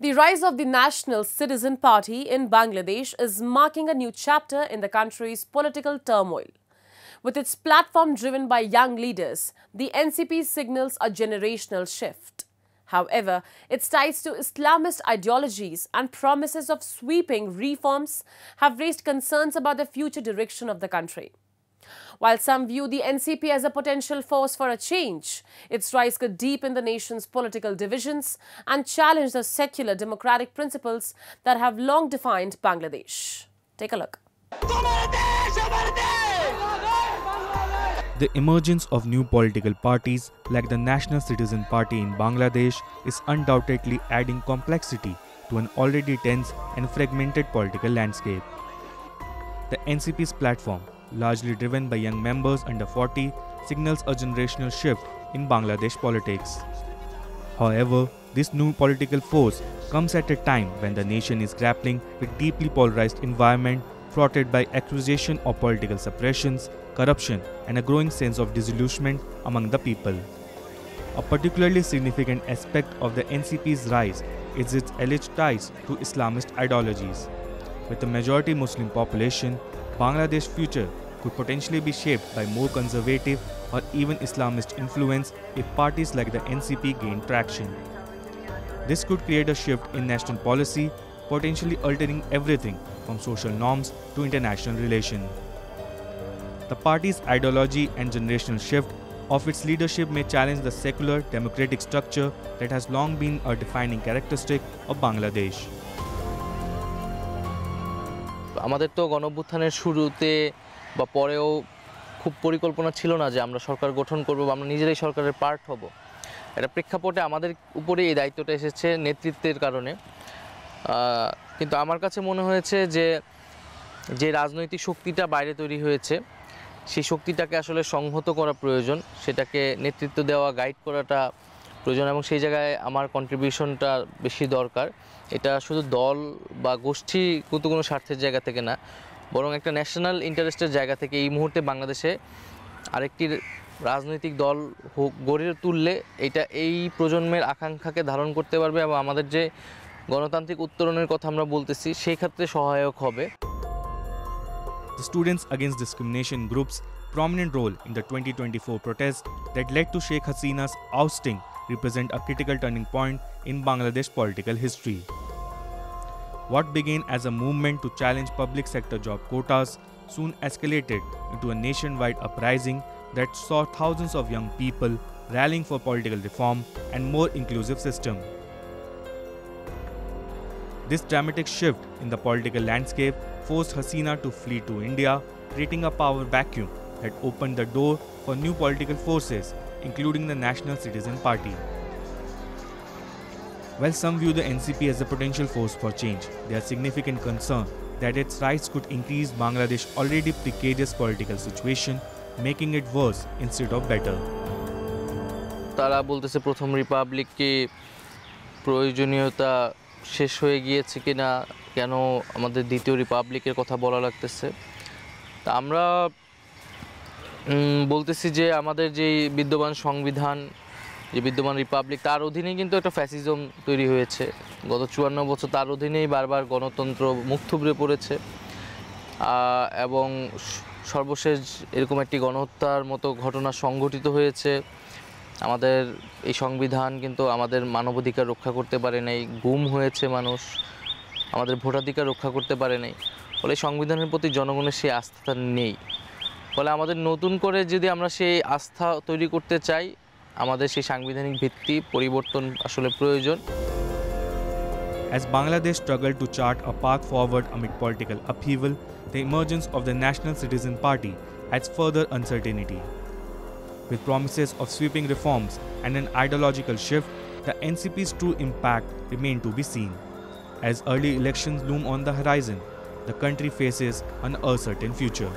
The rise of the National Citizen Party in Bangladesh is marking a new chapter in the country's political turmoil. With its platform driven by young leaders, the NCP signals a generational shift. However, its ties to Islamist ideologies and promises of sweeping reforms have raised concerns about the future direction of the country. While some view the NCP as a potential force for a change, its rise could deepen the nation's political divisions and challenge the secular democratic principles that have long defined Bangladesh. Take a look. The emergence of new political parties like the National Citizen Party in Bangladesh is undoubtedly adding complexity to an already tense and fragmented political landscape. The NCP's platform, largely driven by young members under 40, signals a generational shift in Bangladesh politics. However, this new political force comes at a time when the nation is grappling with deeply polarized environment fraughted by accusation of political suppressions, corruption, and a growing sense of disillusionment among the people. A particularly significant aspect of the NCP's rise is its alleged ties to Islamist ideologies. With a majority Muslim population, Bangladesh's future could potentially be shaped by more conservative or even Islamist influence if parties like the NCP gain traction. This could create a shift in national policy, potentially altering everything from social norms to international relations. The party's ideology and generational shift of its leadership may challenge the secular democratic structure that has long been a defining characteristic of Bangladesh. আমাদের তো গণঅভ্যুত্থানের শুরুতে বা পরেও খুব পরিকল্পনা ছিল না যে আমরা সরকার গঠন করব বা আমরা নিজেরাই সরকারের পার্ট হব। এটা প্রেক্ষাপটে আমাদের উপরে এই দায়িত্বটা এসেছে নেতৃত্বের কারণে। কিন্তু আমার কাছে মনে হয়েছে যে রাজনৈতিক শক্তিটা বাইরে তৈরি হয়েছে সেই শক্তিটাকে আসলে সংহত করা প্রয়োজন, সেটাকে নেতৃত্ব দেওয়া, গাইড করাটা প্রয়োজন এবং সেই জায়গায় আমার কন্ট্রিবিউশনটা বেশি দরকার। এটা শুধু দল বা গোষ্ঠীগত কোনো স্বার্থের জায়গা থেকে না, বরং একটা ন্যাশনাল ইন্টারেস্টের জায়গা থেকে এই মুহূর্তে বাংলাদেশে আরেকটি রাজনৈতিক দল গড়ে তুললে এটা এই প্রজন্মের আকাঙ্ক্ষাকে ধারণ করতে পারবে এবং আমাদের যে গণতান্ত্রিক উত্তরণের কথা আমরা বলতেছি সেই ক্ষেত্রে সহায়ক হবে। The Students Against Discrimination group's prominent role in the 2024 protests that led to Sheikh Hasina's ousting represent a critical turning point in Bangladesh political history. What began as a movement to challenge public sector job quotas soon escalated into a nationwide uprising that saw thousands of young people rallying for political reform and more inclusive system. This dramatic shift in the political landscape forced Hasina to flee to India, creating a power vacuum that opened the door for new political forces, including the National Citizen Party. While some view the NCP as a potential force for change, there is significant concern that its rise could increase Bangladesh's already precarious political situation, making it worse instead of better. তারা বলতেছে প্রথম রিপাবলিককে প্রয়োজনীয়তা শেষ হয়ে গিয়েছে কিনা, কেন আমাদের দ্বিতীয় রিপাবলিকের কথা বলা লাগতেছে। তা আমরা বলতেছি যে আমাদের যে বিদ্যমান সংবিধান, যে বিদ্যমান রিপাবলিক, তার অধীনেই কিন্তু একটা ফ্যাসিজম তৈরি হয়েছে। গত 54 বছর তার অধীনেই বারবার গণতন্ত্র মুখ থুবড়ে পড়েছে এবং সর্বশেষ এরকম একটি গণহত্যার মতো ঘটনা সংঘটিত হয়েছে। আমাদের এই সংবিধান কিন্তু আমাদের মানবাধিকার রক্ষা করতে পারে নাই, গুম হয়েছে মানুষ, আমাদের ভোটাধিকার রক্ষা করতে পারে নাই। ফলে সংবিধানের প্রতি জনগণের সেই আস্থা নেই। ফলে আমাদের নতুন করে যদি আমরা সেই আস্থা তৈরি করতে চাই, আমাদের সেই সাংবিধানিক ভিত্তি পরিবর্তন আসলে প্রয়োজন। As Bangladesh struggled to chart a path forward amid political upheaval, the emergence of the National Citizen Party adds further uncertainty. With promises of sweeping reforms and an ideological shift, the NCP's true impact remains to be seen. As early elections loom on the horizon, the country faces an uncertain future.